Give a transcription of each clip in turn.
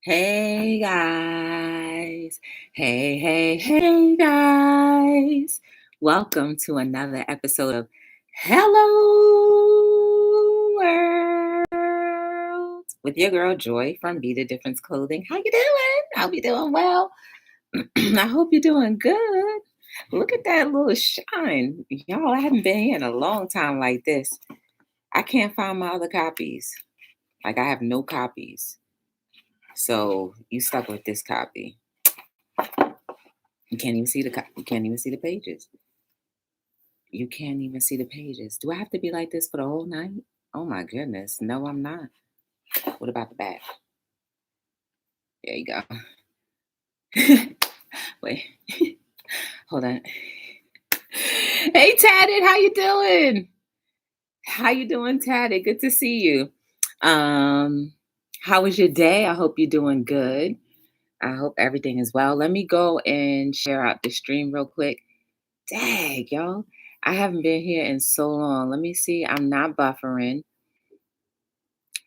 Hey guys. Hey guys. Welcome to another episode of Hello World with your girl Joy from Be the Difference Clothing. How you doing? I hope you're doing well. I hope you're doing good. Look at that little shine. Y'all, I haven't been here in a long time like this. I can't find my other copies. Like I have no copies. So you stuck with this copy. You can't even see you can't even see the pages. You can't even see the pages. Do I have to be like this for the whole night? Oh my goodness. No, I'm not. What about the back? There you go. Wait. Hold on. Hey Tatted, how you doing? How you doing, Tatted? Good to see you. Um, how was your day? I hope you're doing good. I hope everything is well. Let me go and share out the stream real quick. Dang, y'all. I haven't been here in so long. Let me see. I'm not buffering.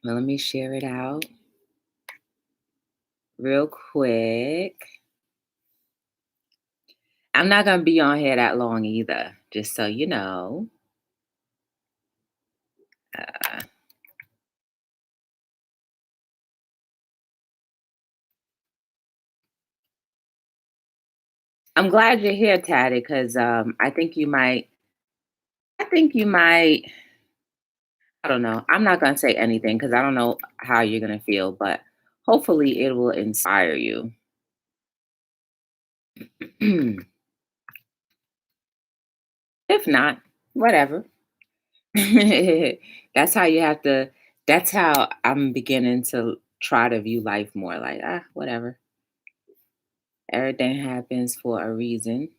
But let me share it out real quick. I'm not going to be on here that long either, just so you know. Uh, I'm glad you're here, Tatty, because I think you might, I don't know. I'm not going to say anything because I don't know how you're going to feel, but hopefully it will inspire you. If not, whatever. That's how you have to, that's how I'm beginning to try to view life more like, whatever. Everything happens for a reason.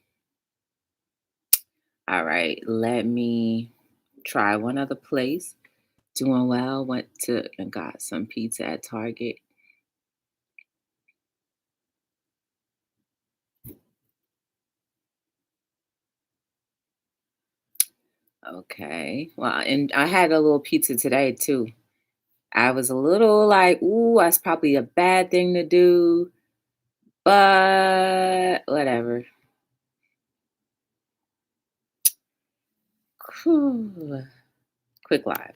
All right, let me try one other place. Doing well. Went to and got some pizza at Target. Okay. Well, and I had a little pizza today too. I was a little like, ooh, that's probably a bad thing to do, but whatever. Whew. Quick live.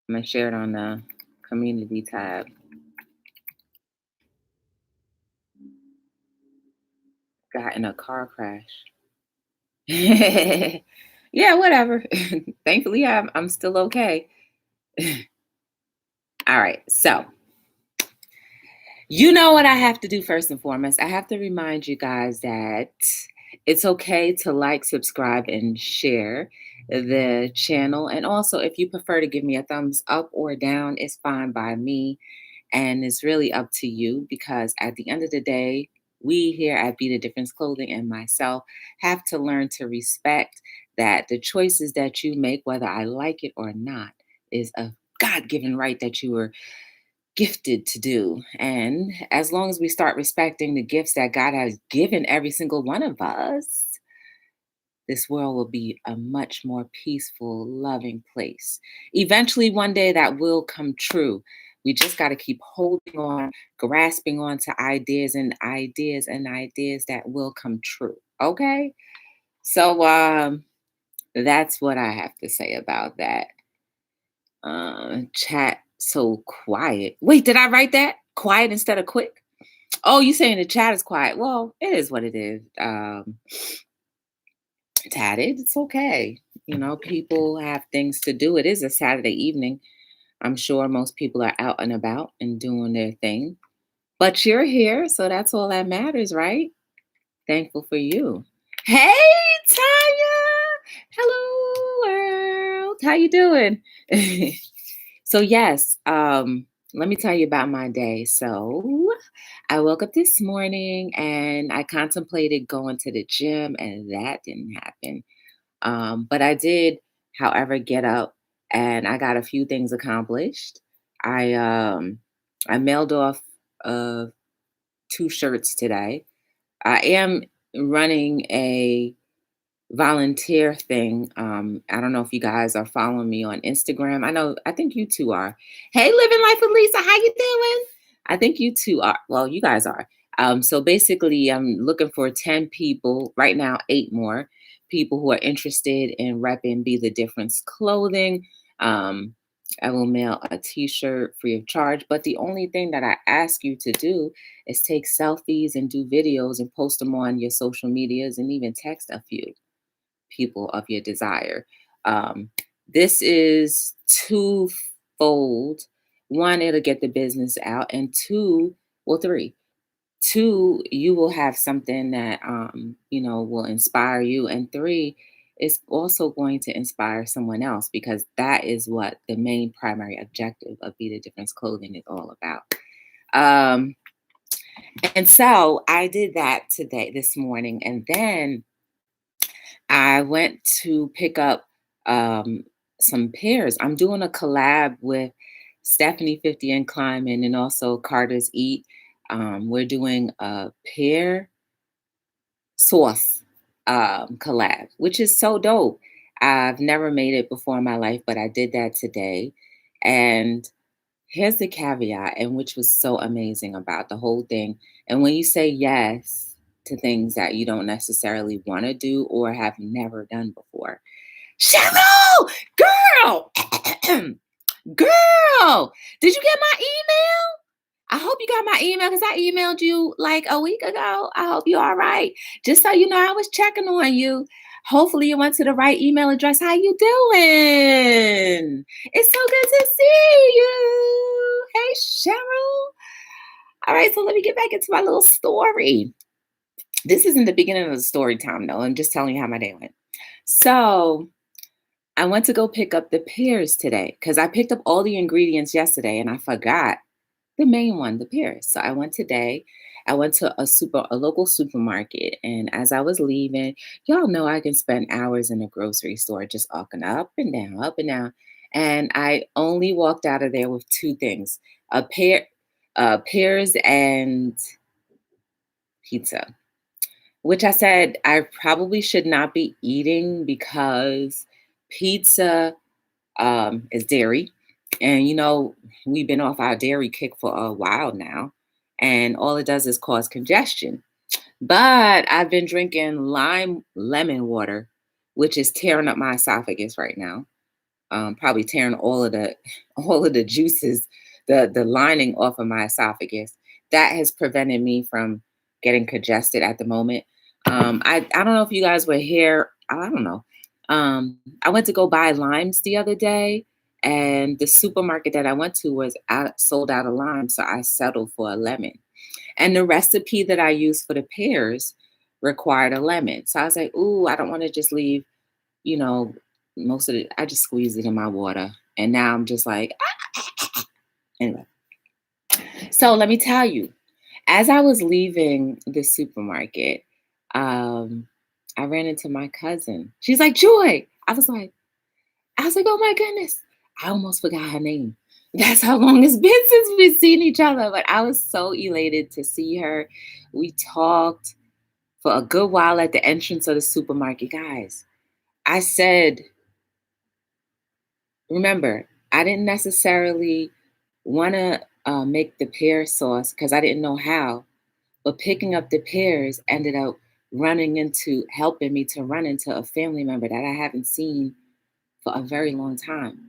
I'm gonna share it on the community tab. Got in a car crash. Yeah, whatever. Thankfully, I'm still okay. All right, so you know what I have to do first and foremost? I have to remind you guys that it's okay to like, subscribe, and share the channel. And also, if you prefer to give me a thumbs up or down, it's fine by me. And it's really up to you because at the end of the day, we here at Be the Difference Clothing and myself have to learn to respect that the choices that you make, whether I like it or not, is a God given right that you were gifted to do. And as long as we start respecting the gifts that God has given every single one of us, this world will be a much more peaceful, loving place. Eventually, one day that will come true. We just got to keep holding on, grasping onto ideas that will come true. Okay. So that's what I have to say about that. Chat so quiet. Wait, did I write that? Quiet instead of quick? Oh, you saying the chat is quiet. Well, it is what it is. Tatted, it's okay. You know, people have things to do. It is a Saturday evening. I'm sure most people are out and about and doing their thing. But you're here, so that's all that matters, right? Thankful for you. Hey, Tanya. Hello, world. How you doing? So yes, let me tell you about my day. So I woke up this morning and I contemplated going to the gym, and that didn't happen. But I did, however, get up and I got a few things accomplished. I mailed off uh, two shirts today. I am running a volunteer thing. I don't know if you guys are following me on Instagram. I think you two are. Hey, Living Life with Lisa, how you doing? I think you two are. Well, you guys are. So basically, I'm looking for 10 people, right now, 8 more people who are interested in repping Be the Difference clothing. Um, I will mail a t shirt free of charge. But the only thing that I ask you to do is take selfies and do videos and post them on your social medias and even text a few people of your desire. Um, this is twofold. One, it'll get the business out, and two, well, three. Two, you will have something that will inspire you, and three, it's also going to inspire someone else because that is what the main primary objective of Be the Difference Clothing is all about. Um, and so I did that today, this morning, and then I went to pick up um, some pears. I'm doing a collab with Stephanie 50 and Climbing and also Carter's Eat. We're doing a pear sauce collab, which is so dope. I've never made it before in my life, but I did that today. And here's the caveat, and which was so amazing about the whole thing. And when you say yes to things that you don't necessarily want to do or have never done before, Cheryl, girl, girl, did you get my email? I hope you got my email because I emailed you like a week ago. I hope you're all right. Just so you know, I was checking on you. Hopefully you went to the right email address. How you doing? It's so good to see you. Hey, Cheryl. All right, so let me get back into my little story. This isn't the beginning of the story time, though. I'm just telling you how my day went. So I went to go pick up the pears today because I picked up all the ingredients yesterday and I forgot the main one, the pears. So I went today. I went to a local supermarket, and as I was leaving, y'all know I can spend hours in a grocery store just walking up and down, up and down. And I only walked out of there with two things: pears and pizza. Which I said I probably should not be eating because pizza is dairy. And we've been off our dairy kick for a while now. And all it does is cause congestion. But I've been drinking lime lemon water, which is tearing up my esophagus right now. Probably tearing all of the juices, the lining off of my esophagus. That has prevented me from getting congested at the moment. I don't know if you guys were here. I don't know. I went to go buy limes the other day, and the supermarket that I went to was sold out of limes, so I settled for a lemon. And the recipe that I used for the pears required a lemon, so I was like, "Ooh, I don't want to just leave, you know, most of it." I just squeezed it in my water, and now I'm just like, anyway. So let me tell you, as I was leaving the supermarket, um, I ran into my cousin. She's like, Joy. I was like, oh my goodness. I almost forgot her name. That's how long it's been since we've seen each other. But I was so elated to see her. We talked for a good while at the entrance of the supermarket. Guys, I said, remember, I didn't necessarily want to make the pear sauce because I didn't know how. But picking up the pears ended up helping me to run into a family member that I haven't seen for a very long time.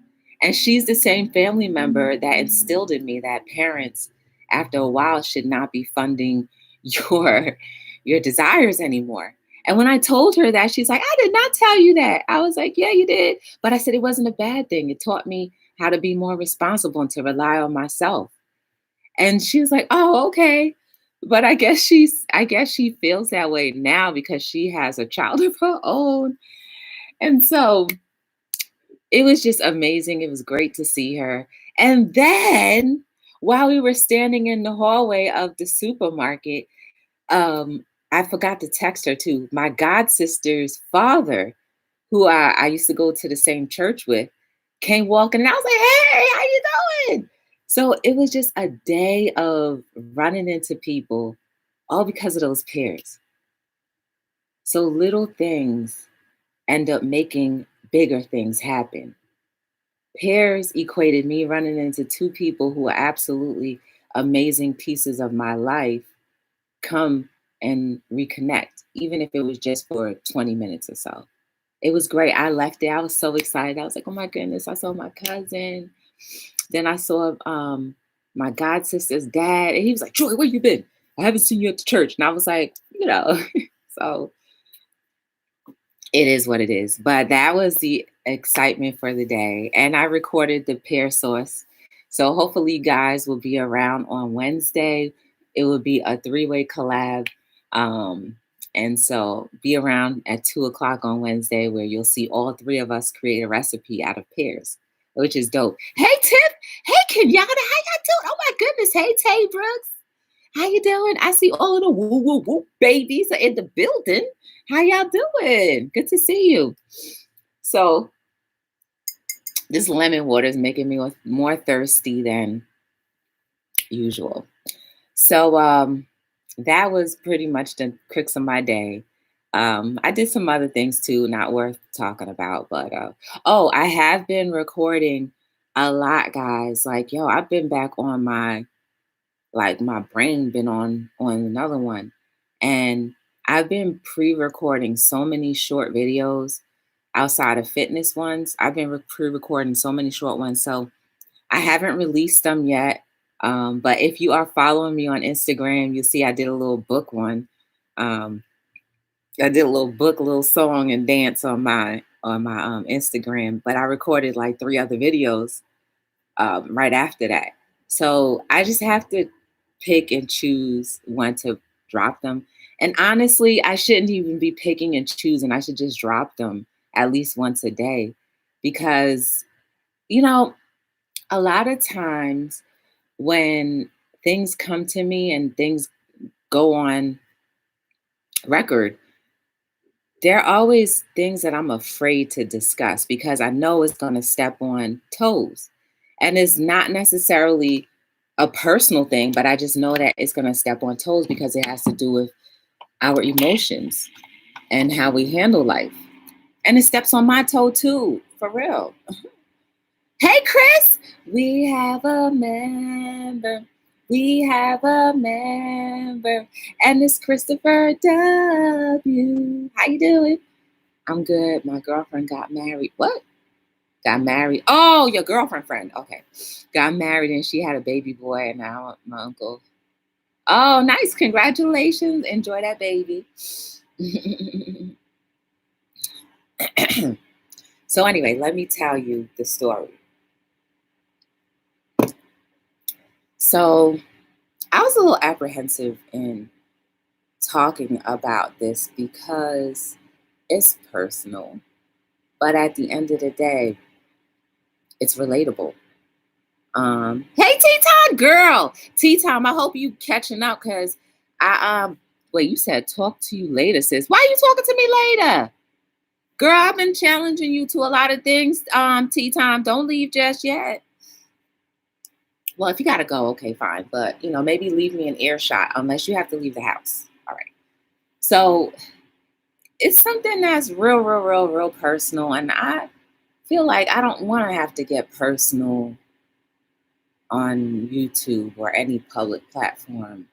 And she's the same family member that instilled in me that parents, after a while, should not be funding your your desires anymore. And when I told her that, she's like, I did not tell you that. I was like, yeah, you did. But I said it wasn't a bad thing. It taught me how to be more responsible and to rely on myself. And she was like, "Oh, okay." But I guess she feels that way now because she has a child of her own. And so it was just amazing. It was great to see her. And then while we were standing in the hallway of the supermarket, I forgot to text her too. My god sister's father, who I used to go to the same church with, came walking and I was like, hey, how you doing? So it was just a day of running into people all because of those peers. So little things end up making bigger things happen. Pears equated me running into two people who are absolutely amazing pieces of my life come and reconnect, even if it was just for 20 minutes or so. It was great. I left there. I was so excited. I was like, oh my goodness, I saw my cousin. Then I saw my god sister's dad, and he was like, Joy, where you been? I haven't seen you at the church. And I was like, so it is what it is. But that was the excitement for the day. And I recorded the pear sauce. So hopefully you guys will be around on Wednesday. It will be a three-way collab. And so be around at 2 o'clock on Wednesday where you'll see all three of us create a recipe out of pears, which is dope. Hey, Tip. Hey, Kenyatta. How y'all doing? Oh, my goodness. Hey, Tay Brooks. How you doing? I see all of the woo woo woo babies are in the building. How y'all doing? Good to see you. So this lemon water is making me more thirsty than usual. So that was pretty much the crux of my day. I did some other things too, not worth talking about, but I have been recording a lot, guys. Like, I've been back on my brain been on another one, and I've been pre-recording so many short videos outside of fitness ones. I've been pre-recording so many short ones, so I haven't released them yet. But if you are following me on Instagram, you'll see I did a little book one. I did a little song and dance on my Instagram, but I recorded like 3 other videos right after that. So I just have to pick and choose when to drop them. And honestly, I shouldn't even be picking and choosing. I should just drop them at least once a day because, a lot of times when things come to me and things go on record, there are always things that I'm afraid to discuss because I know it's going to step on toes. And it's not necessarily a personal thing, but I just know that it's going to step on toes because it has to do with our emotions and how we handle life. And it steps on my toe too, for real. Hey, Chris, we have a member. We have a member, and it's Christopher W. How you doing? I'm good. My girlfriend got married. What? Got married. Oh, your girlfriend friend. Okay. Got married and she had a baby boy, and now my uncle. Oh, nice. Congratulations. Enjoy that baby. So anyway, let me tell you the story. So I was a little apprehensive in talking about this because it's personal. But at the end of the day, it's relatable. Hey, T-Time girl. T-Time, I hope you catching up because you said talk to you later, sis. Why are you talking to me later? Girl, I've been challenging you to a lot of things, T-Time. Don't leave just yet. Well, if you gotta go, okay, fine. But maybe leave me an earshot unless you have to leave the house. All right. So it's something that's real, real, real, real personal. And I feel like I don't want to have to get personal on YouTube or any public platform.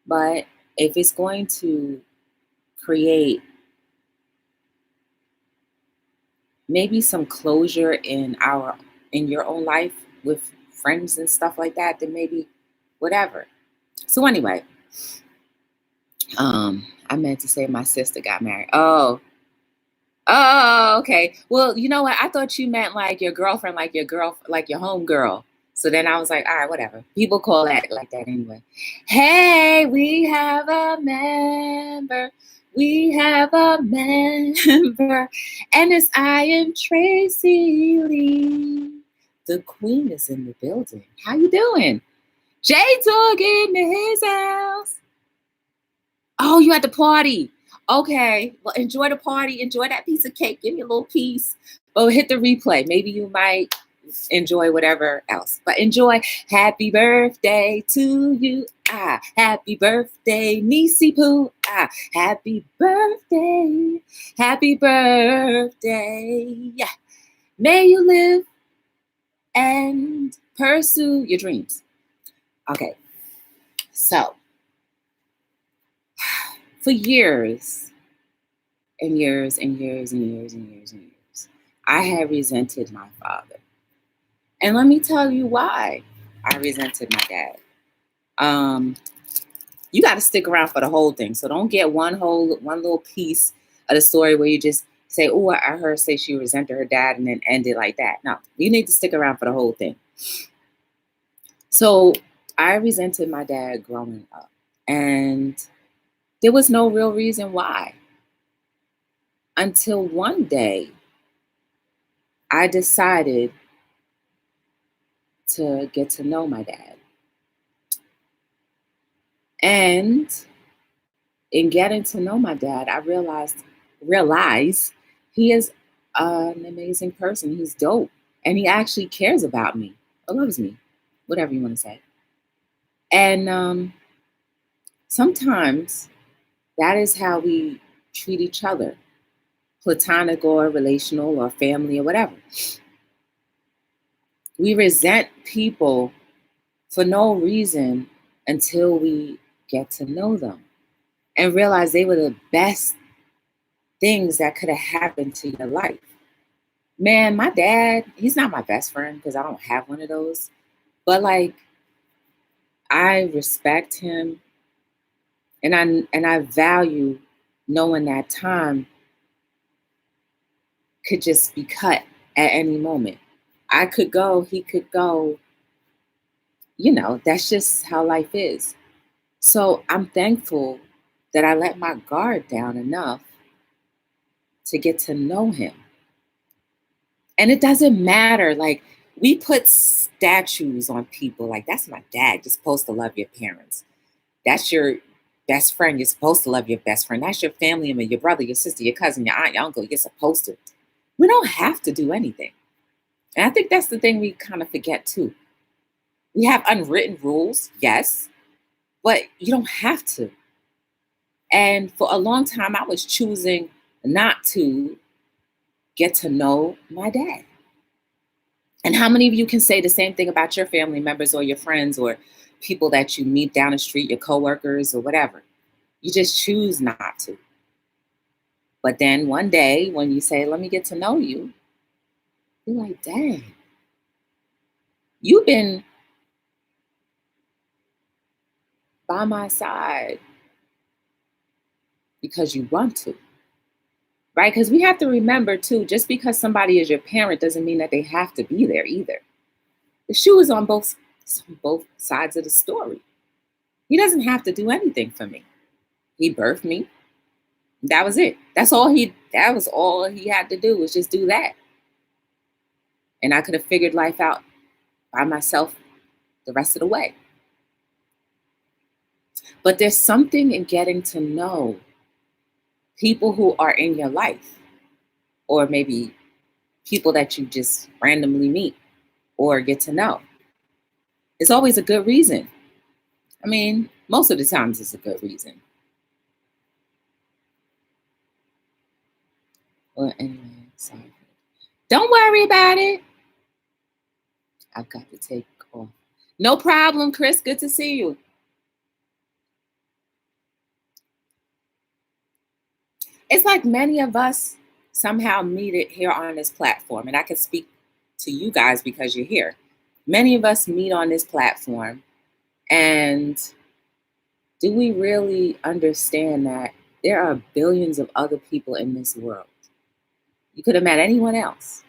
But if it's going to create maybe some closure in your own life with friends and stuff like that, then maybe whatever. So anyway, I meant to say my sister got married. Oh, okay. Well, you know what? I thought you meant like your girlfriend, like your home girl. So then I was like, all right, whatever. People call that like that anyway. Hey, we have a member. We have a member. And it's I am Tracy Lee. The queen is in the building. How you doing? J-Dog in his house. Oh, you at the party. Okay. Well, enjoy the party. Enjoy that piece of cake. Give me a little piece. Oh, hit the replay. Maybe you might enjoy whatever else. But enjoy. Happy birthday to you. Happy birthday, Niecy Poo. Happy birthday. Happy birthday. Yeah. May you live and pursue your dreams. Okay. So, for years and years and years and years and years and years, I had resented my father. And let me tell you why I resented my dad. Um, you got to stick around for the whole thing. So don't get one little piece of the story where you just say, "Oh, I heard her say she resented her dad," and then end it like that. No, you need to stick around for the whole thing. So I resented my dad growing up, and there was no real reason why. Until one day, I decided to get to know my dad. And in getting to know my dad, I realized he is an amazing person. He's dope. And he actually cares about me or loves me, whatever you want to say. And sometimes that is how we treat each other, platonic or relational or family or whatever. We resent people for no reason until we get to know them and realize they were the best things that could have happened to your life. Man, my dad, he's not my best friend because I don't have one of those. But like I respect him and I value knowing that time could just be cut at any moment. I could go, he could go, that's just how life is. So I'm thankful that I let my guard down enough to get to know him. And it doesn't matter. Like, we put statues on people. Like, that's my dad. You're supposed to love your parents. That's your best friend. You're supposed to love your best friend. That's your family member, your brother, your sister, your cousin, your aunt, your uncle. You're supposed to. We don't have to do anything. And I think that's the thing we kind of forget too. We have unwritten rules, yes, but you don't have to. And for a long time, I was choosing not to get to know my dad. And how many of you can say the same thing about your family members or your friends or people that you meet down the street, your coworkers or whatever? You just choose not to. But then one day when you say, let me get to know you, you're like, dang, you've been by my side because you want to, right? Because we have to remember too, just because somebody is your parent doesn't mean that they have to be there either. The shoe is on both sides of the story. He doesn't have to do anything for me. He birthed me. That was it. That was all he had to do was just do that. And I could have figured life out by myself the rest of the way. But there's something in getting to know people who are in your life, or maybe people that you just randomly meet or get to know. It's always a good reason. I mean, most of the times it's a good reason. Well, anyway, sorry. Don't worry about it. I've got to take off. No problem, Chris. Good to see you. It's like many of us somehow meet it here on this platform, and I can speak to you guys because you're here. Many of us meet on this platform, and do we really understand that there are billions of other people in this world? You could have met anyone else.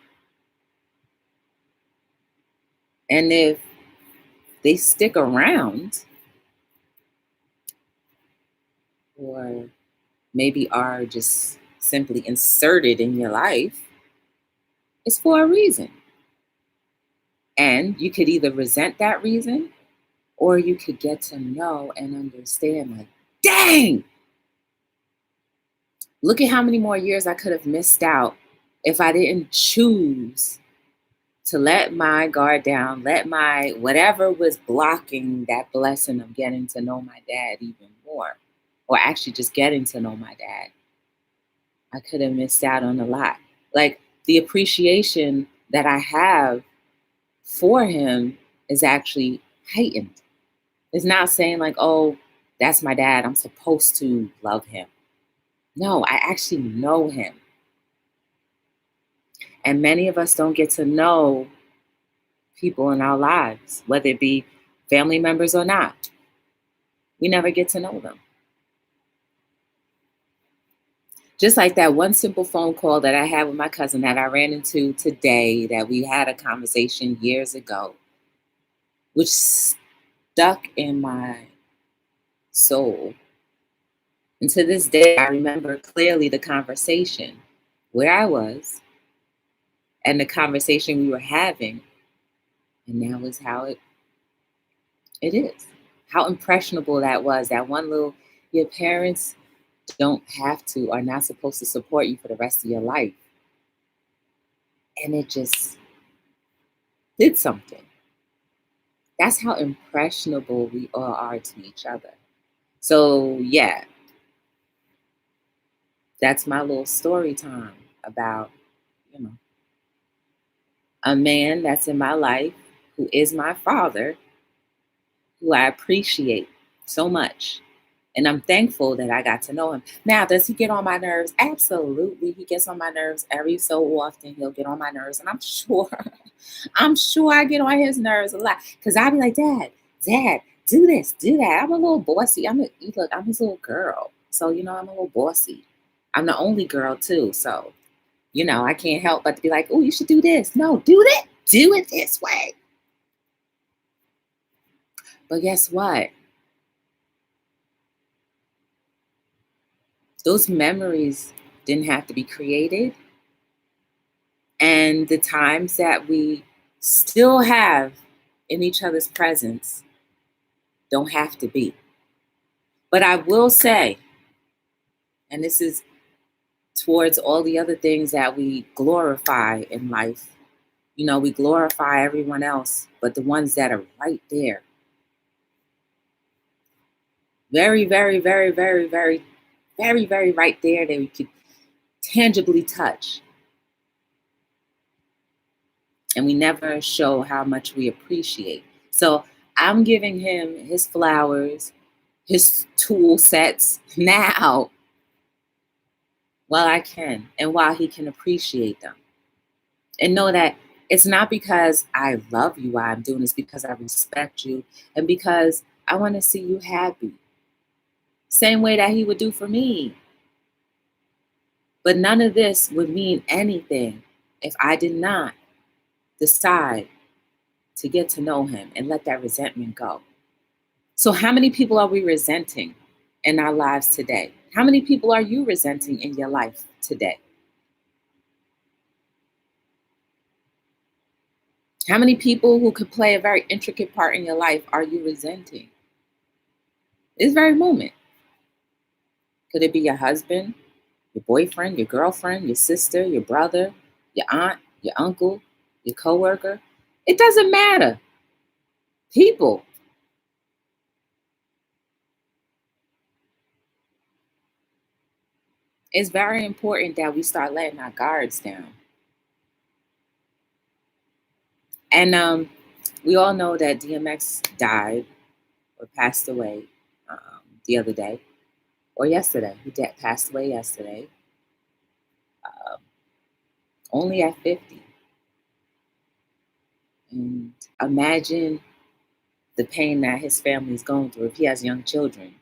And if they stick around, or maybe are just simply inserted in your life, it's for a reason. And you could either resent that reason or you could get to know and understand, like, dang, look at how many more years I could have missed out if I didn't choose to let my guard down, let my whatever was blocking that blessing of getting to know my dad even more, or actually just getting to know my dad. I could have missed out on a lot. Like, the appreciation that I have for him is actually heightened. It's not saying like, oh, that's my dad, I'm supposed to love him. No, I actually know him. And many of us don't get to know people in our lives, whether it be family members or not. We never get to know them. Just like that one simple phone call that I had with my cousin that I ran into today, that we had a conversation years ago, which stuck in my soul. And to this day, I remember clearly the conversation, where I was, and the conversation we were having. And now is how it is. How impressionable that was. That one little, your parents don't have to, are not supposed to support you for the rest of your life. And it just did something. That's how impressionable we all are to each other. So, yeah, that's my little story time about, you know, a man that's in my life who is my father, who I appreciate so much. And I'm thankful that I got to know him. Now, does he get on my nerves? Absolutely. He gets on my nerves every so often. He'll get on my nerves. And I'm sure, I'm sure I get on his nerves a lot. Because I'll be like, Dad, do this, do that. I'm a little bossy. I'm his little girl. So, I'm a little bossy. I'm the only girl too. So, I can't help but to be like, oh, you should do this. No, do it. Do it this way. But guess what? Those memories didn't have to be created. And the times that we still have in each other's presence don't have to be. But I will say, and this is towards all the other things that we glorify in life, we glorify everyone else, but the ones that are right there, very, very, very, very, very, very, very right there that we could tangibly touch. And we never show how much we appreciate. So I'm giving him his flowers, his tool sets now while I can and while he can appreciate them. And know that it's not because I love you why I'm doing this, because I respect you and because I want to see you happy. Same way that he would do for me. But none of this would mean anything if I did not decide to get to know him and let that resentment go. So, how many people are we resenting in our lives today? How many people are you resenting in your life today? How many people who could play a very intricate part in your life are you resenting? This very moment. Could it be your husband, your boyfriend, your girlfriend, your sister, your brother, your aunt, your uncle, your coworker? It doesn't matter. People. It's very important that we start letting our guards down. And we all know that DMX died or passed away the other day or yesterday. He passed away yesterday, um, only at 50. And imagine the pain that his family is going through if he has young children.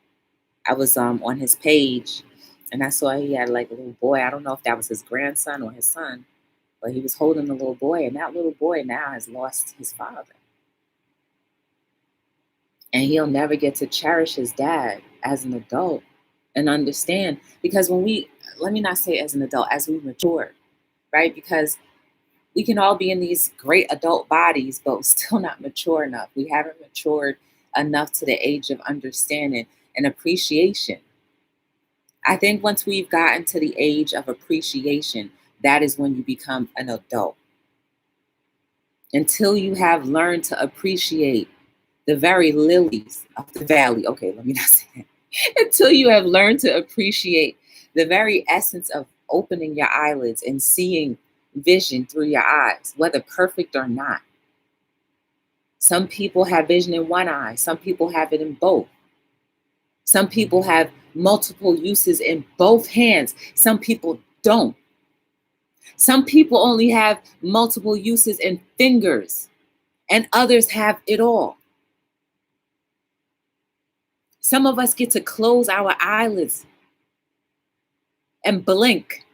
I was on his page and I saw he had like a little boy. I don't know if that was his grandson or his son, but he was holding the little boy, and that little boy now has lost his father. And he'll never get to cherish his dad as an adult and understand. Because let me not say as an adult, as we mature, right? Because we can all be in these great adult bodies, but still not mature enough. We haven't matured enough to the age of understanding and appreciation. I think once we've gotten to the age of appreciation, that is when you become an adult. Until you have learned to appreciate the very lilies of the valley. Okay, let me not say that. Until you have learned to appreciate the very essence of opening your eyelids and seeing vision through your eyes, whether perfect or not. Some people have vision in one eye. Some people have it in both. Some people have multiple uses in both hands. Some people don't. Some people only have multiple uses in fingers, and others have it all. Some of us get to close our eyelids and blink.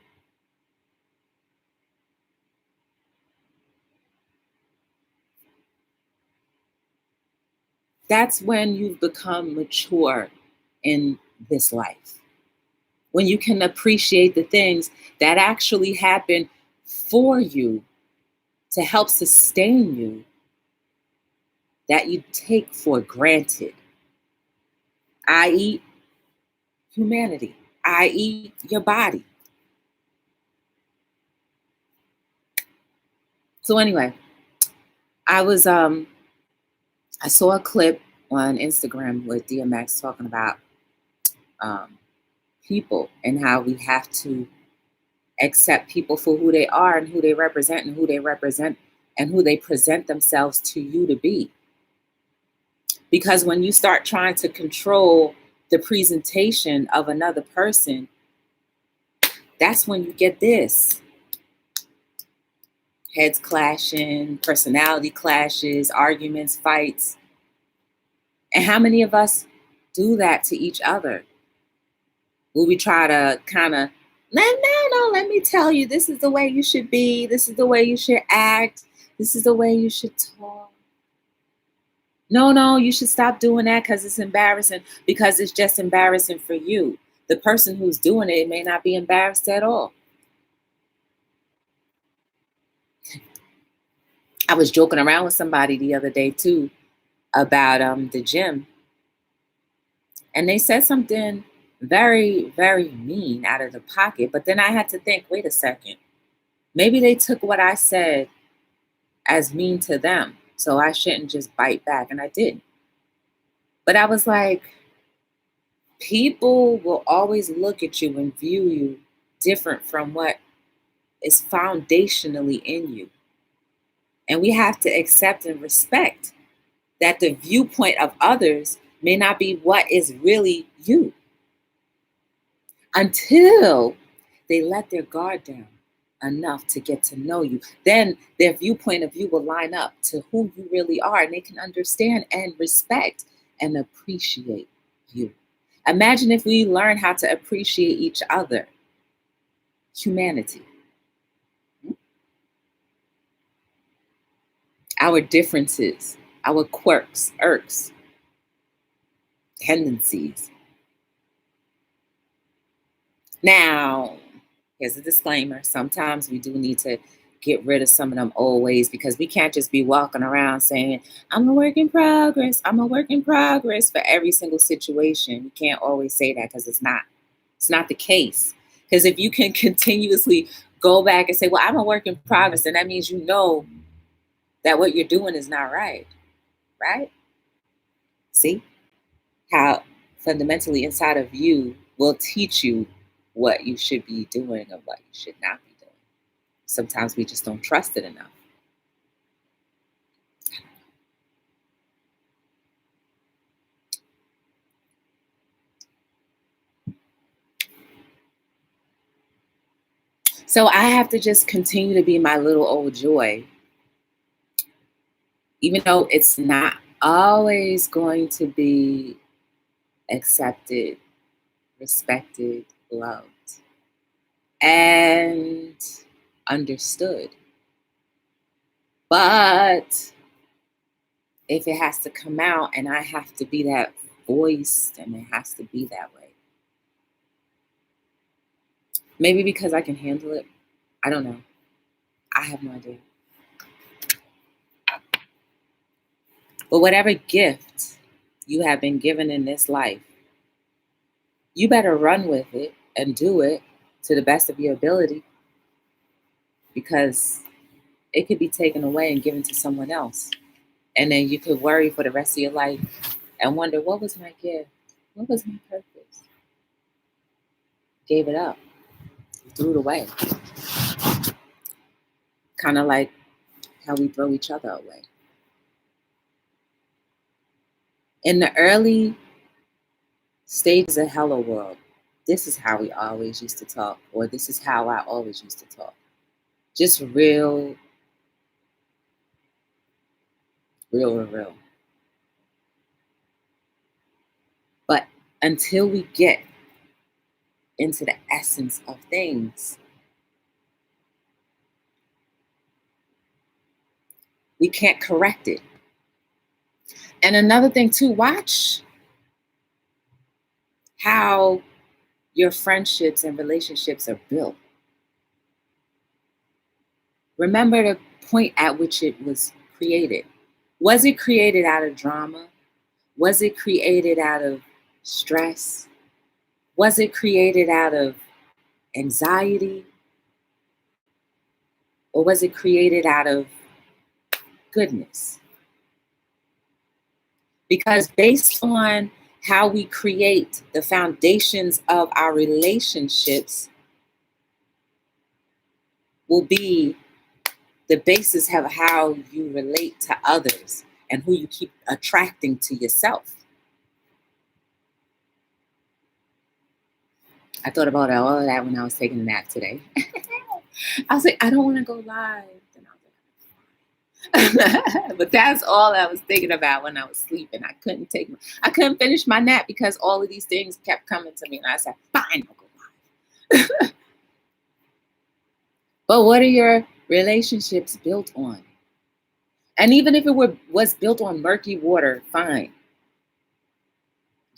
That's when you've become mature in this life. When you can appreciate the things that actually happen for you to help sustain you that you take for granted, i.e., humanity, i.e., your body. So anyway, I saw a clip on Instagram with DMX talking about um, people and how we have to accept people for who they are and who they represent and who they represent and who they present themselves to you to be. Because when you start trying to control the presentation of another person, that's when you get this. Heads clashing, personality clashes, arguments, fights. And how many of us do that to each other? Will we try to kind of, no, let me tell you, this is the way you should be. This is the way you should act. This is the way you should talk. No, you should stop doing that because it's embarrassing, because it's just embarrassing for you. The person who's doing it may not be embarrassed at all. I was joking around with somebody the other day too about the gym, and they said something very, very mean out of the pocket. But then I had to think, wait a second, maybe they took what I said as mean to them, so I shouldn't just bite back, and I didn't. But I was like, people will always look at you and view you different from what is foundationally in you. And we have to accept and respect that the viewpoint of others may not be what is really you until they let their guard down enough to get to know you. Then their viewpoint of you will line up to who you really are, and they can understand and respect and appreciate you. Imagine if we learn how to appreciate each other, humanity, our differences, our quirks, irks, tendencies. Now, here's a disclaimer. Sometimes we do need to get rid of some of them old ways, because we can't just be walking around saying, I'm a work in progress. I'm a work in progress for every single situation. You can't always say that, because it's not. It's not the case. Because if you can continuously go back and say, well, I'm a work in progress, then that means you know that what you're doing is not right. Right? See how fundamentally inside of you will teach you what you should be doing and what you should not be doing. Sometimes we just don't trust it enough. So I have to just continue to be my little old joy, even though it's not always going to be accepted, respected, loved, and understood. But if it has to come out and I have to be that voice, then it has to be that way. Maybe because I can handle it. I don't know. I have no idea. But whatever gift you have been given in this life, you better run with it and do it to the best of your ability, because it could be taken away and given to someone else. And then you could worry for the rest of your life and wonder, what was my gift? What was my purpose? Gave it up, threw it away. Kind of like how we throw each other away. In the early stages of Hello World, this is how we always used to talk, or this is how I always used to talk. Just real, real. But until we get into the essence of things, we can't correct it. And another thing too, watch how your friendships and relationships are built. Remember the point at which it was created. Was it created out of drama? Was it created out of stress? Was it created out of anxiety? Or was it created out of goodness? Because based on how we create the foundations of our relationships will be the basis of how you relate to others and who you keep attracting to yourself. I thought about all of that when I was taking a nap today. I was like, I don't want to go live. And I was like, but that's all I was thinking about when I was sleeping. I couldn't finish my nap because all of these things kept coming to me. And I said, fine, I'll go live. But what are your relationships built on? And even if it was built on murky water, fine.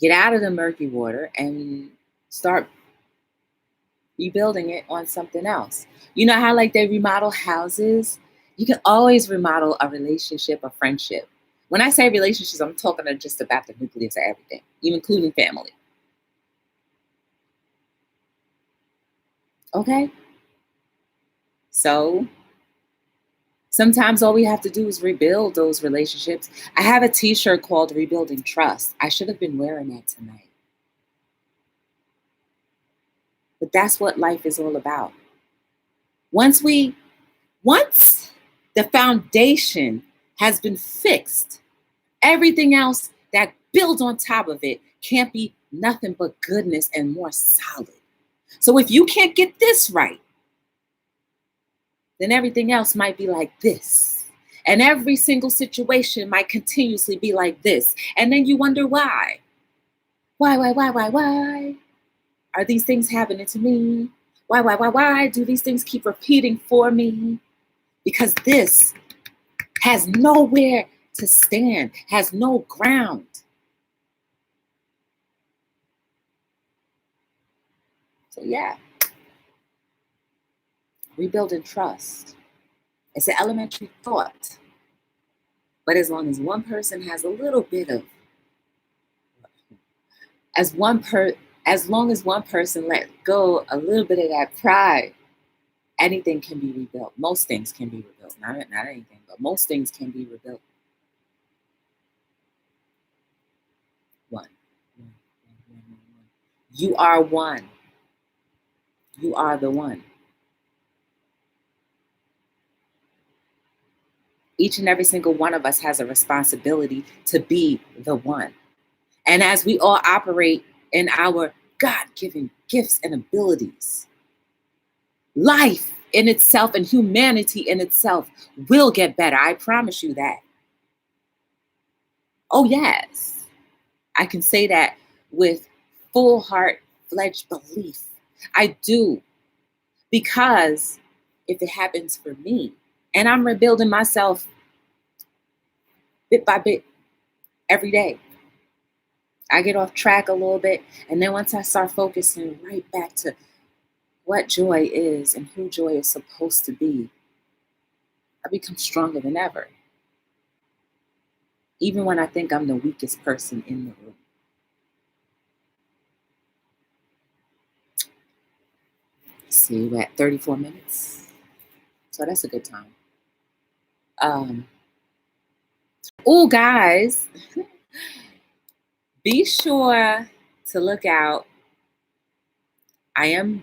Get out of the murky water and start rebuilding it on something else. You know how like they remodel houses? You can always remodel a relationship, a friendship. When I say relationships, I'm talking just about the nucleus of everything, even including family. Okay? So sometimes all we have to do is rebuild those relationships. I have a t-shirt called Rebuilding Trust. I should have been wearing that tonight. But that's what life is all about. Once the foundation has been fixed, everything else that builds on top of it can't be nothing but goodness and more solid. So if you can't get this right, then everything else might be like this. And every single situation might continuously be like this. And then you wonder why. Why? Are these things happening to me? Why do these things keep repeating for me? Because this has nowhere to stand, has no ground. So yeah, rebuilding trust. It's an elementary thought. But as long as one person has a little bit of, as long as one person let go a little bit of that pride, anything can be rebuilt. Most things can be rebuilt. Not anything, but most things can be rebuilt. One. You are one. You are the one. Each and every single one of us has a responsibility to be the one. And as we all operate in our God-given gifts and abilities, life in itself and humanity in itself will get better. I promise you that. Oh, yes. I can say that with full heart-fledged belief. I do. Because if it happens for me, and I'm rebuilding myself bit by bit every day. I get off track a little bit. And then once I start focusing right back to what joy is and who joy is supposed to be, I become stronger than ever. Even when I think I'm the weakest person in the room. Let's see, we're at 34 minutes. So that's a good time. Oh, guys, be sure to look out. I don't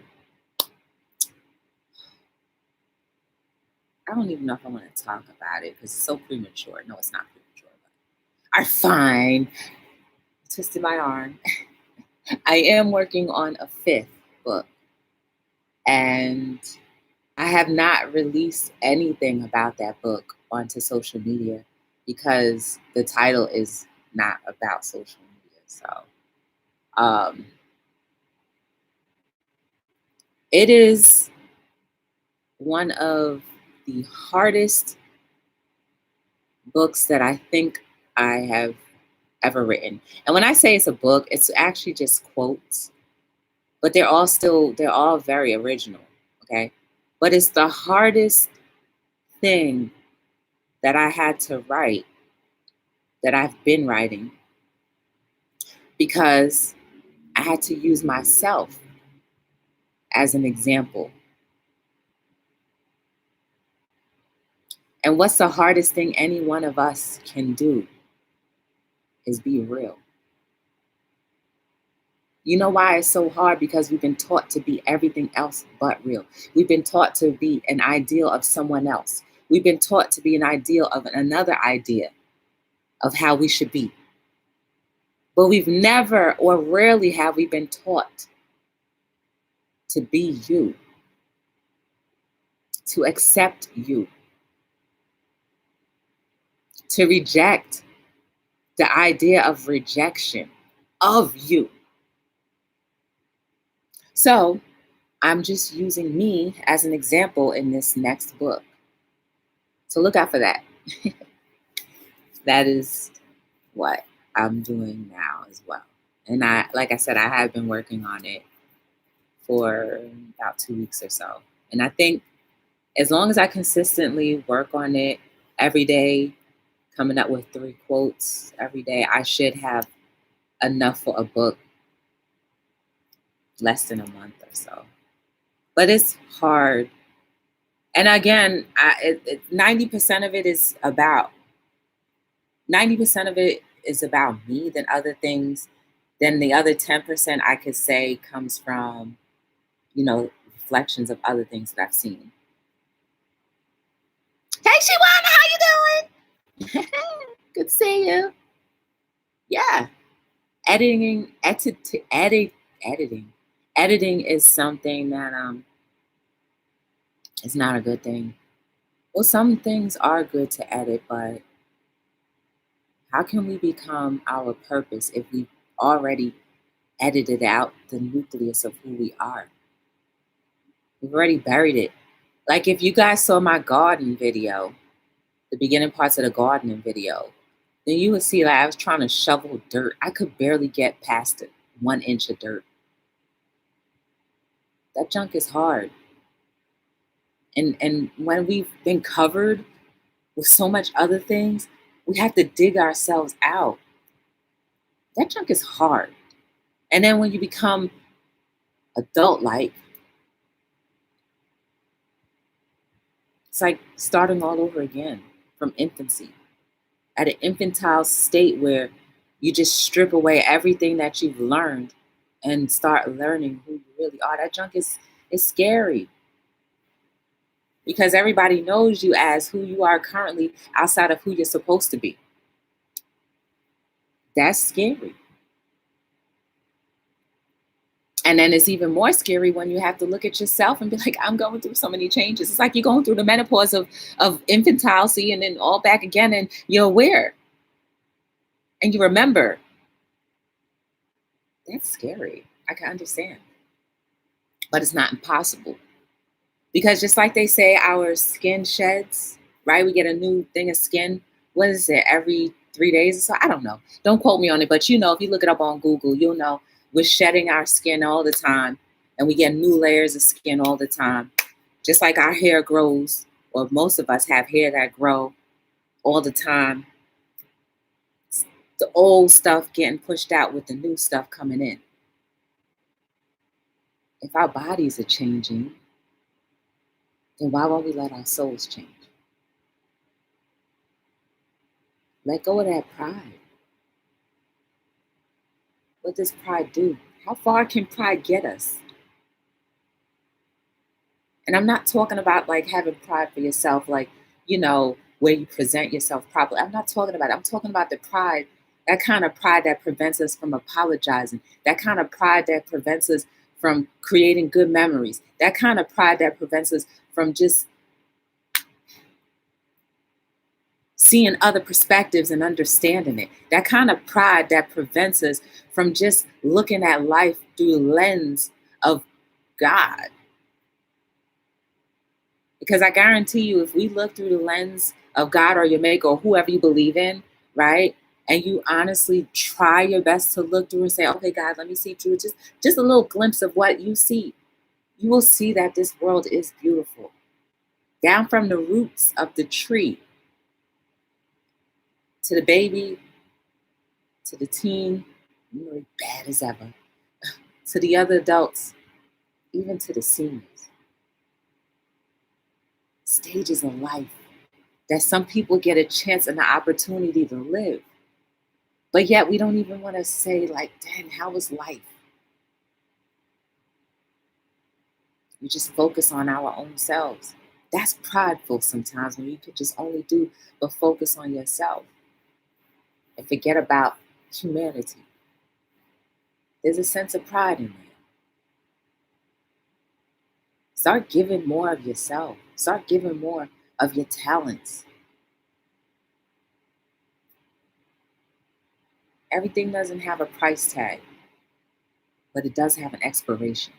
even know if I want to talk about it because it's so premature. No, it's not premature. But fine. twisted my arm. I am working on a fifth book, and I have not released anything about that book onto social media because the title is not about social media. So um, it is one of the hardest books that I think I have ever written. And when I say it's a book, it's actually just quotes, but they're all very original, okay? But it's the hardest thing that I had to write, that I've been writing, because I had to use myself as an example. And what's the hardest thing any one of us can do is be real. You know why it's so hard? Because we've been taught to be everything else but real. We've been taught to be an ideal of someone else. We've been taught to be an ideal of another idea of how we should be. But we've never, or rarely have we been taught to be you, to accept you, to reject the idea of rejection of you. So I'm just using me as an example in this next book. So look out for that. That is what I'm doing now as well. And like I said, I have been working on it for about 2 weeks or so. And I think as long as I consistently work on it every day, coming up with 3 quotes every day, I should have enough for a book less than a month or so. But it's hard. And again, 90% of it is about 90% of it is about me than other things. Then the other 10% I could say comes from, reflections of other things that I've seen. Hey, Shawana, how you doing? Good to see you. Yeah, editing, editing is something that is not a good thing. Well, some things are good to edit, but how can we become our purpose if we already edited out the nucleus of who we are? We've already buried it. Like if you guys saw my garden video, the beginning parts of the gardening video, then you would see that I was trying to shovel dirt. I could barely get past it, 1 inch of dirt. That junk is hard. And when we've been covered with so much other things, we have to dig ourselves out. That junk is hard. And then when you become adult like, it's like starting all over again from infancy. At an infantile state where you just strip away everything that you've learned and start learning who you really are. That junk is scary because everybody knows you as who you are currently outside of who you're supposed to be. That's scary. And then it's even more scary when you have to look at yourself and be like, I'm going through so many changes. It's like you're going through the menopause of infantility and then all back again, and you're aware and you remember. That's scary. I can understand. But it's not impossible. Because just like they say, our skin sheds, right? We get a new thing of skin. What is it? Every 3 days or so? I don't know. Don't quote me on it. But if you look it up on Google, you'll know we're shedding our skin all the time. And we get new layers of skin all the time. Just like our hair grows, or most of us have hair that grow all the time. The old stuff getting pushed out with the new stuff coming in. If our bodies are changing, then why won't we let our souls change? Let go of that pride. What does pride do? How far can pride get us? And I'm not talking about like having pride for yourself, like, where you present yourself properly. I'm not talking about it. I'm talking about the pride That kind of pride that prevents us from apologizing. That kind of pride that prevents us from creating good memories. That kind of pride that prevents us from just seeing other perspectives and understanding it. That kind of pride that prevents us from just looking at life through the lens of God. Because I guarantee you, if we look through the lens of God or your maker or whoever you believe in, right? And you honestly try your best to look through and say, okay, God, let me see through just a little glimpse of what you see. You will see that this world is beautiful. Down from the roots of the tree to the baby, to the teen, bad as ever, to the other adults, even to the seniors. Stages of life that some people get a chance and the opportunity to live. But yet we don't even want to say, like, dang, how was life? We just focus on our own selves. That's prideful sometimes when you could just only do but focus on yourself and forget about humanity. There's a sense of pride in that. Start giving more of yourself. Start giving more of your talents. Everything doesn't have a price tag, but it does have an expiration.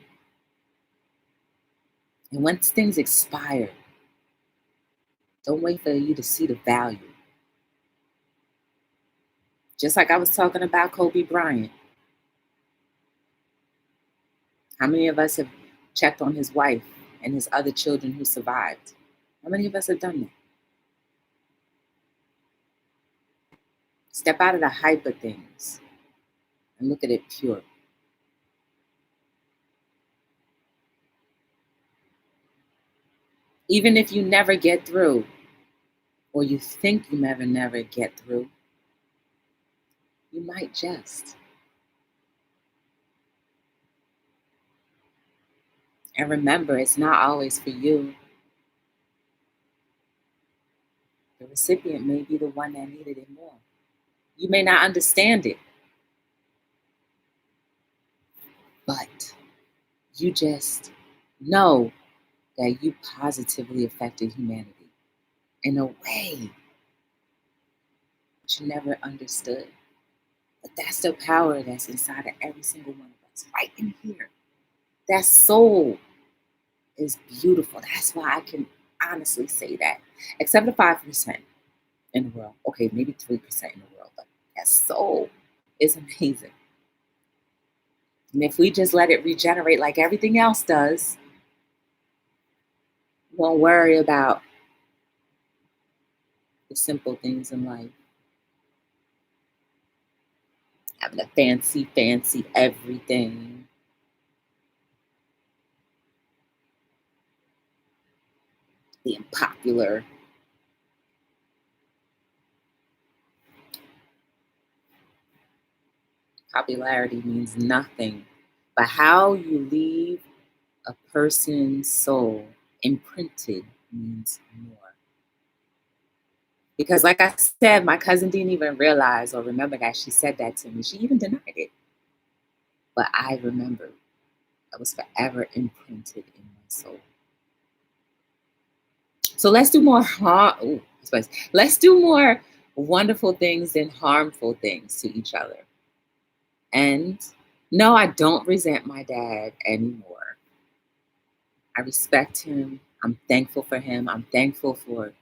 And once things expire, don't wait for you to see the value. Just like I was talking about Kobe Bryant. How many of us have checked on his wife and his other children who survived? How many of us have done that? Step out of the hype of things and look at it pure. Even if you never get through, or you think you never get through, you might just. And remember, it's not always for you. The recipient may be the one that needed it more. You may not understand it, but you just know that you positively affected humanity in a way that you never understood. But that's the power that's inside of every single one of us, right in here. That soul is beautiful. That's why I can honestly say that. Except the 5% in the world. Okay, maybe 3% in the world, but that soul is amazing. And if we just let it regenerate like everything else does, we won't worry about the simple things in life. Having a fancy everything. Being popular. Popularity means nothing. But how you leave a person's soul imprinted means more. Because, like I said, my cousin didn't even realize or remember that she said that to me. She even denied it. But I remember I was forever imprinted in my soul. So let's do more let's do more wonderful things than harmful things to each other. And no, I don't resent my dad anymore. I respect him. I'm thankful for him. I'm thankful for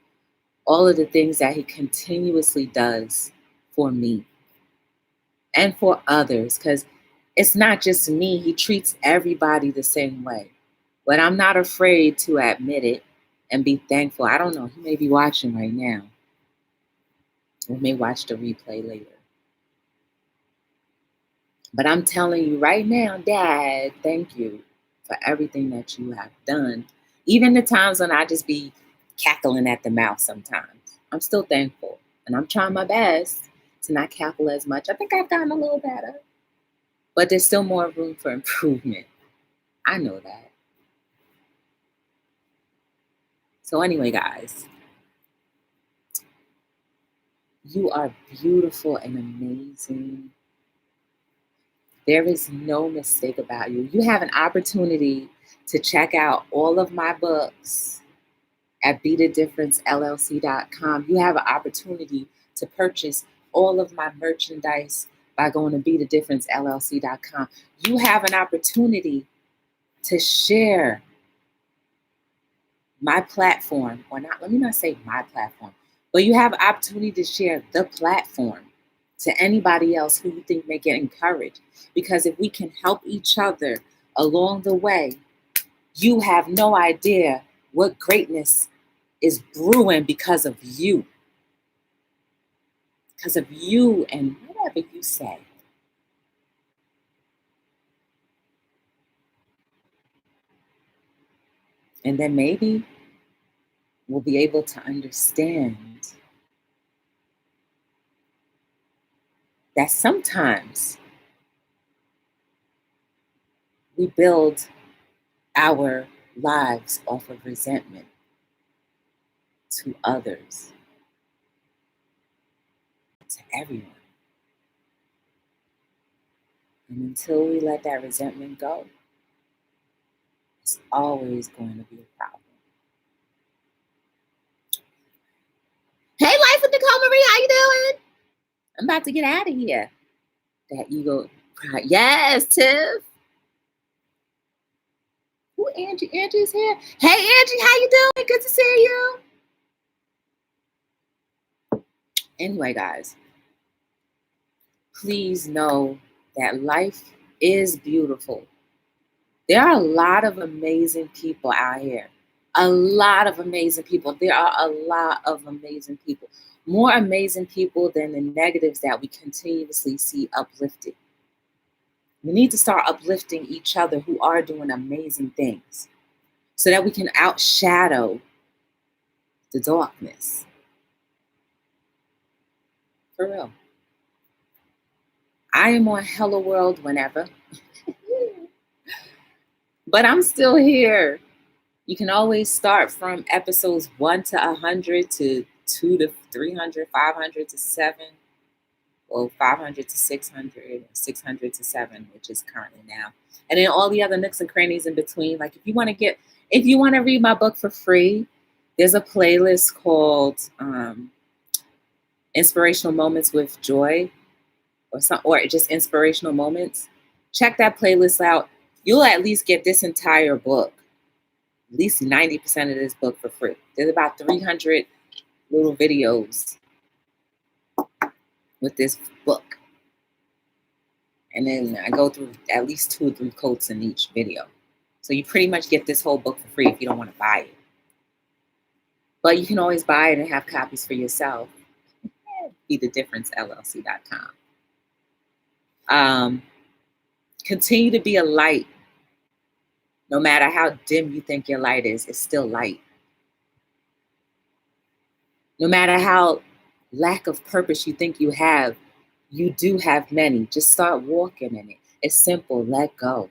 all of the things that he continuously does for me and for others, because it's not just me. He treats everybody the same way. But I'm not afraid to admit it and be thankful. I don't know. He may be watching right now. We may watch the replay later. But I'm telling you right now, Dad, thank you for everything that you have done. Even the times when I just be cackling at the mouth sometimes. I'm still thankful. And I'm trying my best to not cackle as much. I think I've gotten a little better. But there's still more room for improvement. I know that. So anyway, guys, You are beautiful and amazing. There is no mistake about you. You have an opportunity to check out all of my books at BeTheDifferenceLLC.com. You have an opportunity to purchase all of my merchandise by going to BeTheDifferenceLLC.com. You have an opportunity to share my platform, or not, let me not say my platform, but you have an opportunity to share the platform to anybody else who you think may get encouraged. Because if we can help each other along the way, you have no idea what greatness is brewing because of you. Because of you and whatever you say. And then maybe we'll be able to understand that sometimes we build our lives off of resentment to others, to everyone. And until we let that resentment go, it's always going to be a problem. Hey, Life with Nicole Marie, how you doing? I'm about to get out of here. That ego pride. Yes, Tiff. Who, Angie? Angie's here. Hey, Angie, how you doing? Good to see you. Anyway, guys, please know that life is beautiful. There are a lot of amazing people out here. A lot of amazing people. There are a lot of amazing people. More amazing people than the negatives that we continuously see uplifted. We need to start uplifting each other who are doing amazing things so that we can outshadow the darkness. For real. I am on Hello World whenever, but I'm still here. You can always start from episodes 1 to 100 to 2 to 300, 500 to 7, well, 500 to 600, 600 to 7, which is currently now. And then all the other nooks and crannies in between. Like if you want to read my book for free, there's a playlist called Inspirational Moments with Joy or just Inspirational Moments. Check that playlist out. You'll at least get this entire book, at least 90% of this book for free. There's about 300 little videos with this book. And then I go through at least 2 or 3 quotes in each video. So you pretty much get this whole book for free if you don't want to buy it. But you can always buy it and have copies for yourself. BeTheDifferenceLLC.com. Continue to be a light. No matter how dim you think your light is, it's still light. No matter how lack of purpose you think you have, you do have many. Just start walking in it. It's simple. Let go.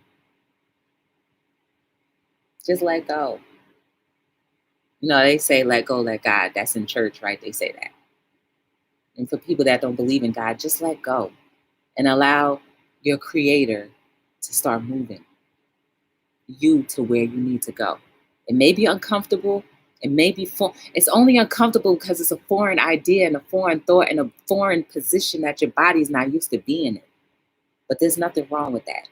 Just let go. You know, they say, let go, let God. That's in church, right? They say that. And for people that don't believe in God, just let go and allow your creator to start moving you to where you need to go. It may be uncomfortable. It may be it's only uncomfortable because it's a foreign idea and a foreign thought and a foreign position that your body's not used to being in. But there's nothing wrong with that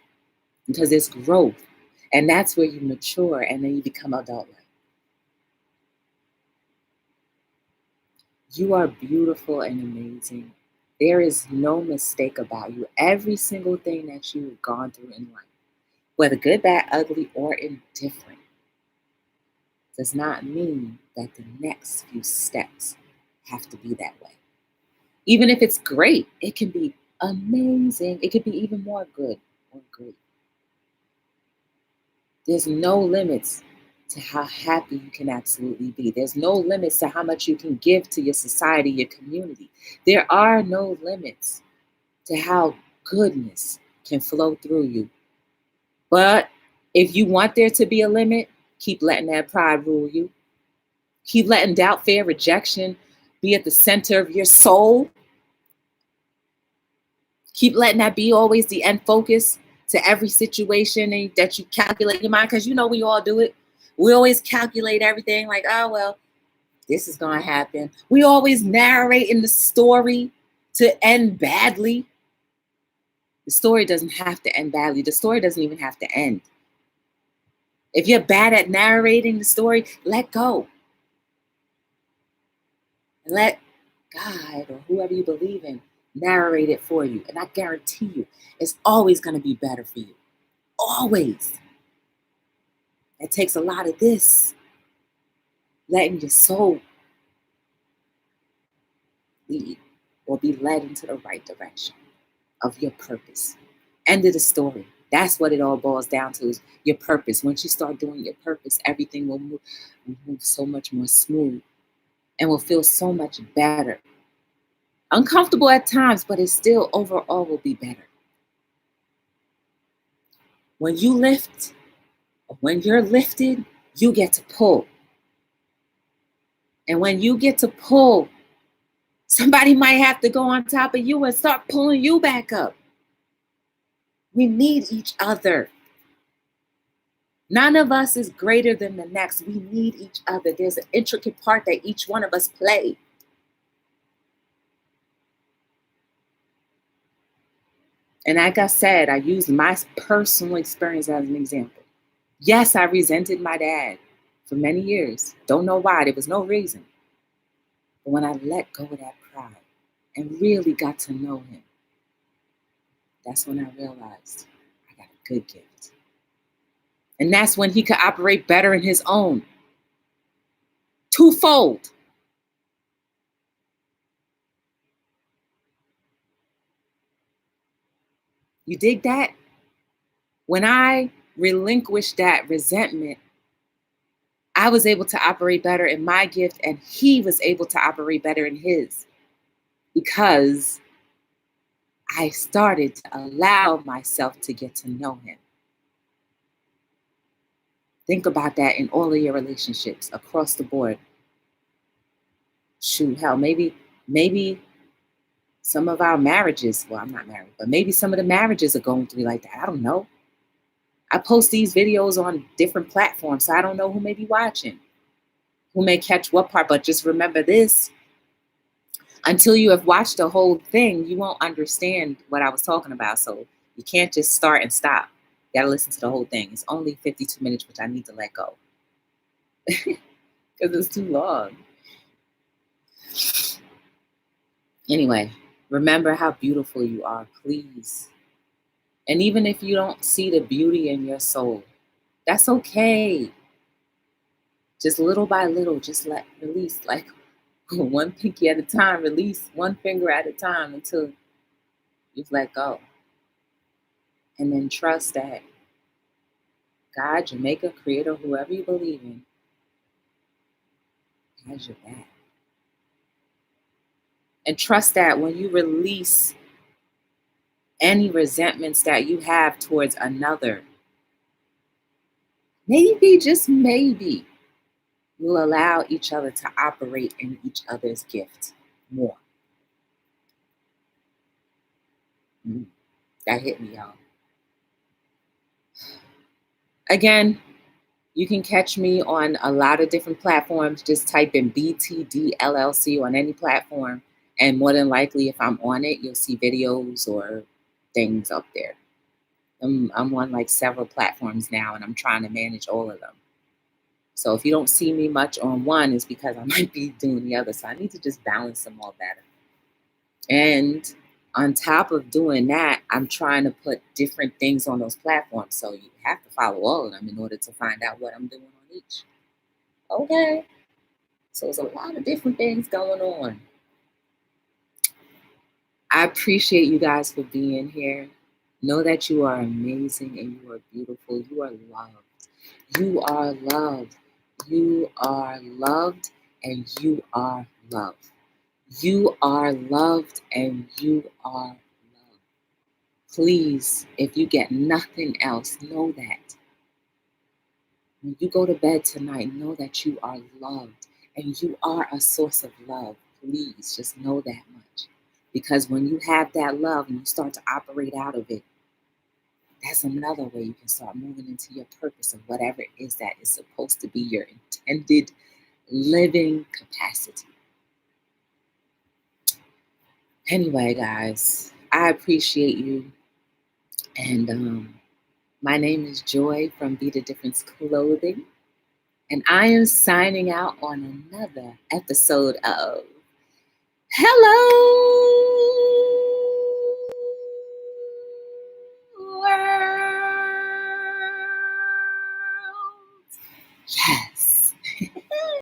because it's growth. And that's where you mature and then you become adult-like. You are beautiful and amazing. There is no mistake about you. Every single thing that you've gone through in life, whether good, bad, ugly, or indifferent, does not mean that the next few steps have to be that way. Even if it's great, it can be amazing. It could be even more good or great. There's no limits to how happy you can absolutely be. There's no limits to how much you can give to your society, your community. There are no limits to how goodness can flow through you. But if you want there to be a limit, keep letting that pride rule you. Keep letting doubt, fear, rejection, be at the center of your soul. Keep letting that be always the end focus to every situation that you calculate in your mind, because you know we all do it. We always calculate everything like, oh, well, this is going to happen. We always narrate in the story to end badly. The story doesn't have to end badly. The story doesn't even have to end. If you're bad at narrating the story, let go. And let God or whoever you believe in narrate it for you. And I guarantee you, it's always going to be better for you. Always. It takes a lot of this, letting your soul lead or be led into the right direction of your purpose. End of the story. That's what it all boils down to, is your purpose. Once you start doing your purpose, everything will move so much more smooth and will feel so much better. Uncomfortable at times, but it still overall will be better. When you lift, when you're lifted, you get to pull. And when you get to pull, somebody might have to go on top of you and start pulling you back up. We need each other. None of us is greater than the next. We need each other. There's an intricate part that each one of us play. And like I said, I used my personal experience as an example. Yes, I resented my dad for many years. Don't know why. There was no reason. But when I let go of that pride and really got to know him, that's when I realized I got a good gift. And that's when he could operate better in his own. Twofold. You dig that? When I relinquished that resentment, I was able to operate better in my gift, and he was able to operate better in his, because I started to allow myself to get to know him. Think about that in all of your relationships across the board. Shoot, hell, maybe some of our marriages, well, I'm not married, but maybe some of the marriages are going through like that. I don't know. I post these videos on different platforms, so I don't know who may be watching, who may catch what part, but just remember this. Until you have watched the whole thing, you won't understand what I was talking about. So you can't just start and stop. You gotta listen to the whole thing. It's only 52 minutes, which I need to let go because it's too long. Anyway, remember how beautiful you are, please. And even if you don't see the beauty in your soul, that's okay. Just little by little, just release, like one pinky at a time, release one finger at a time until you've let go. And then trust that God, Jamaica, Creator, whoever you believe in, has your back. And trust that when you release any resentments that you have towards another, maybe, just maybe, you'll allow each other to operate in each other's gift more. That hit me, y'all. Again, you can catch me on a lot of different platforms. Just type in BTDLLC on any platform. And more than likely, if I'm on it, you'll see videos or things up there. I'm on like several platforms now, and I'm trying to manage all of them. So if you don't see me much on one, it's because I might be doing the other. So I need to just balance them all better. And on top of doing that, I'm trying to put different things on those platforms. So you have to follow all of them in order to find out what I'm doing on each. Okay. So there's a lot of different things going on. I appreciate you guys for being here. Know that you are amazing and you are beautiful. You are loved. You are loved. You are loved and you are loved. You are loved and you are loved. Please, if you get nothing else, know that. When you go to bed tonight, know that you are loved and you are a source of love. Please just know that much. Because when you have that love and you start to operate out of it, that's another way you can start moving into your purpose of whatever it is that is supposed to be your intended living capacity. Anyway, guys, I appreciate you. And my name is Joy from Be the Difference Clothing. And I am signing out on another episode of Hello